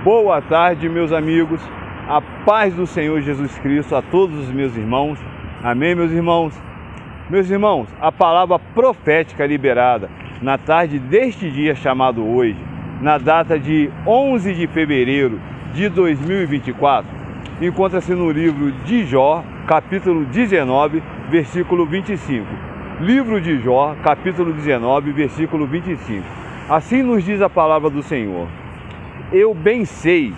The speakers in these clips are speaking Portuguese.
Boa tarde, meus amigos. A paz do Senhor Jesus Cristo a todos os meus irmãos. Amém, meus irmãos? Meus irmãos, a palavra profética liberada na tarde deste dia chamado hoje, na data de 11 de fevereiro de 2024, encontra-se no livro de Jó, capítulo 19, versículo 25. Livro de Jó, capítulo 19, versículo 25. Assim nos diz a palavra do Senhor: Eu bem sei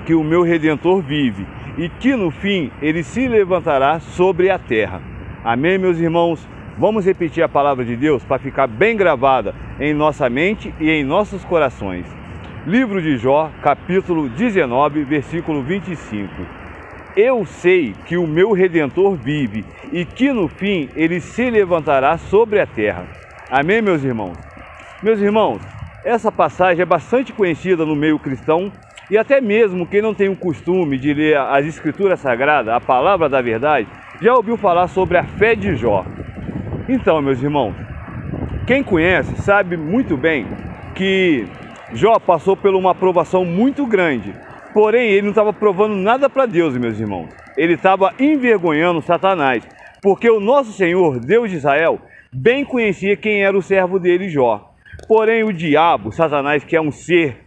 que o meu Redentor vive e que no fim ele se levantará sobre a terra. Amém, meus irmãos? Vamos repetir a palavra de Deus para ficar bem gravada em nossa mente e em nossos corações. Livro de Jó, capítulo 19, versículo 25. Eu sei que o meu Redentor vive e que no fim ele se levantará sobre a terra. Amém, meus irmãos? Meus irmãos, essa passagem é bastante conhecida no meio cristão e até mesmo quem não tem o costume de ler as Escrituras Sagradas, a palavra da verdade, já ouviu falar sobre a fé de Jó. Então, meus irmãos, quem conhece sabe muito bem que Jó passou por uma provação muito grande, porém ele não estava provando nada para Deus, meus irmãos. Ele estava envergonhando Satanás, porque o nosso Senhor, Deus de Israel, bem conhecia quem era o servo dele, Jó. Porém o diabo, Satanás, que é um ser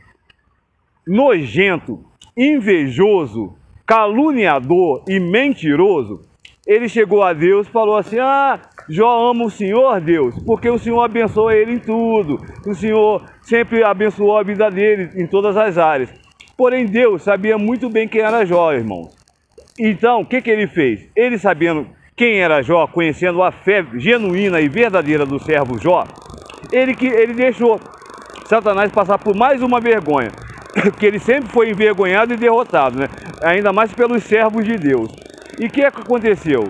nojento, invejoso, caluniador e mentiroso, ele chegou a Deus e falou assim: Jó ama o Senhor, Deus, porque o Senhor abençoa ele em tudo, o Senhor sempre abençoou a vida dele em todas as áreas. Porém Deus sabia muito bem quem era Jó, irmãos. Então o que ele fez? Ele sabendo quem era Jó, conhecendo a fé genuína e verdadeira do servo Jó, ele deixou Satanás passar por mais uma vergonha, que ele sempre foi envergonhado e derrotado, né? Ainda mais pelos servos de Deus. E o que aconteceu?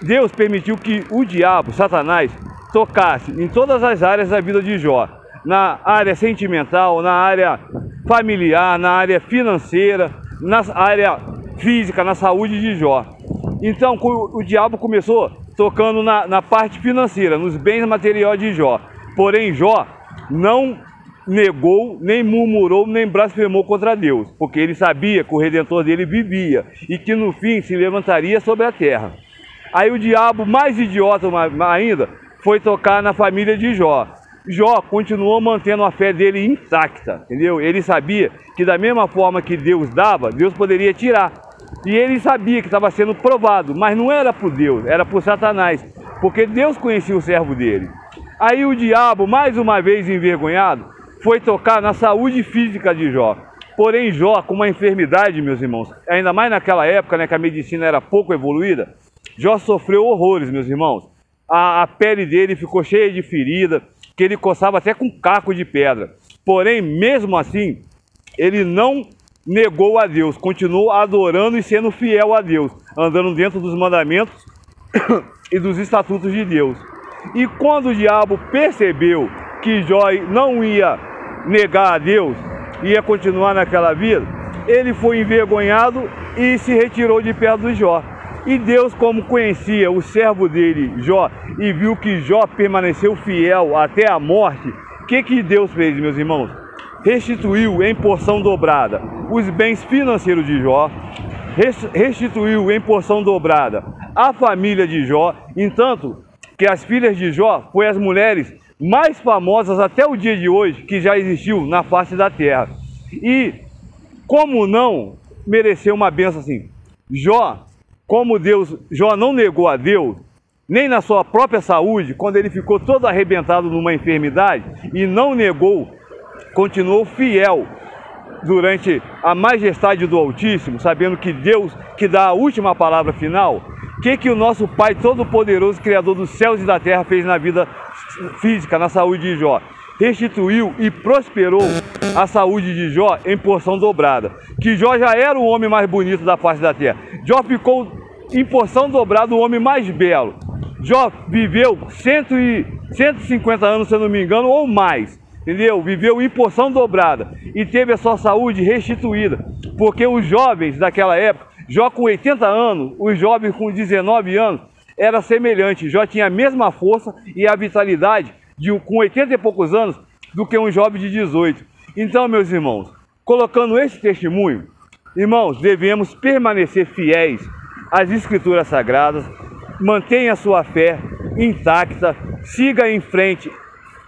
Deus permitiu que o diabo, Satanás, tocasse em todas as áreas da vida de Jó. Na área sentimental, na área familiar, na área financeira, na área física, na saúde de Jó. Então o diabo começou tocando na parte financeira, nos bens materiais de Jó. Porém Jó não negou, nem murmurou, nem blasfemou contra Deus, porque ele sabia que o Redentor dele vivia e que no fim se levantaria sobre a terra. Aí o diabo, mais idiota ainda, foi tocar na família de Jó. Jó continuou mantendo a fé dele intacta, entendeu? Ele sabia que da mesma forma que Deus dava, Deus poderia tirar. E ele sabia que estava sendo provado, mas não era por Deus, era por Satanás, porque Deus conhecia o servo dele. Aí o diabo, mais uma vez envergonhado, foi tocar na saúde física de Jó. Porém Jó, com uma enfermidade, meus irmãos, ainda mais naquela época, né, que a medicina era pouco evoluída, Jó sofreu horrores, meus irmãos. A pele dele ficou cheia de ferida, que ele coçava até com caco de pedra. Porém, mesmo assim, ele não negou a Deus, continuou adorando e sendo fiel a Deus, andando dentro dos mandamentos e dos estatutos de Deus. E quando o diabo percebeu que Jó não ia negar a Deus, ia continuar naquela vida, ele foi envergonhado e se retirou de perto de Jó. E Deus, como conhecia o servo dele, Jó, e viu que Jó permaneceu fiel até a morte, o que Deus fez, meus irmãos? Restituiu em porção dobrada os bens financeiros de Jó, restituiu em porção dobrada a família de Jó, entanto que as filhas de Jó foram as mulheres mais famosas até o dia de hoje que já existiu na face da terra. E como não mereceu uma bênção assim? Jó não negou a Deus, nem na sua própria saúde, quando ele ficou todo arrebentado numa enfermidade, e não negou, continuou fiel durante a majestade do Altíssimo, sabendo que Deus que dá a última palavra final. O que o nosso Pai Todo-Poderoso, Criador dos céus e da terra, fez na vida física, na saúde de Jó? Restituiu e prosperou a saúde de Jó em porção dobrada. Que Jó já era o homem mais bonito da face da terra. Jó ficou em porção dobrada o homem mais belo. Jó viveu 150 anos, se eu não me engano, ou mais. Entendeu? Viveu em porção dobrada e teve a sua saúde restituída. Porque os jovens daquela época, Jó com 80 anos, os jovens com 19 anos, era semelhante. Jó tinha a mesma força e a vitalidade com 80 e poucos anos do que um jovem de 18. Então, meus irmãos, Colocando esse testemunho, irmãos, devemos permanecer fiéis às Escrituras Sagradas, mantenha a sua fé intacta, siga em frente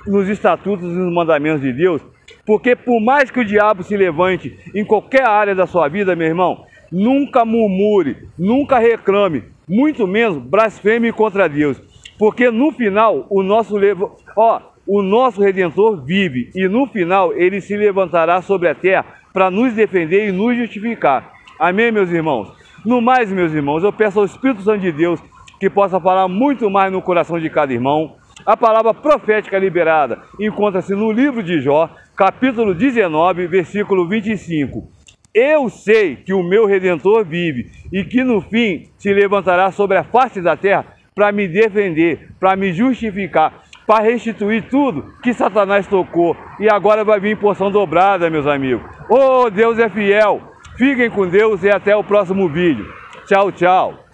nos estatutos e nos mandamentos de Deus, porque por mais que o diabo se levante em qualquer área da sua vida, meu irmão, nunca murmure, nunca reclame, muito menos blasfeme contra Deus, porque no final o nosso Redentor vive e no final ele se levantará sobre a terra para nos defender e nos justificar. Amém, meus irmãos? No mais, meus irmãos, eu peço ao Espírito Santo de Deus que possa falar muito mais no coração de cada irmão. A palavra profética liberada encontra-se no livro de Jó, capítulo 19, versículo 25. Eu sei que o meu Redentor vive e que no fim se levantará sobre a face da terra para me defender, para me justificar, para restituir tudo que Satanás tocou. E agora vai vir em porção dobrada, meus amigos. Oh, Deus é fiel. Fiquem com Deus e até o próximo vídeo. Tchau, tchau.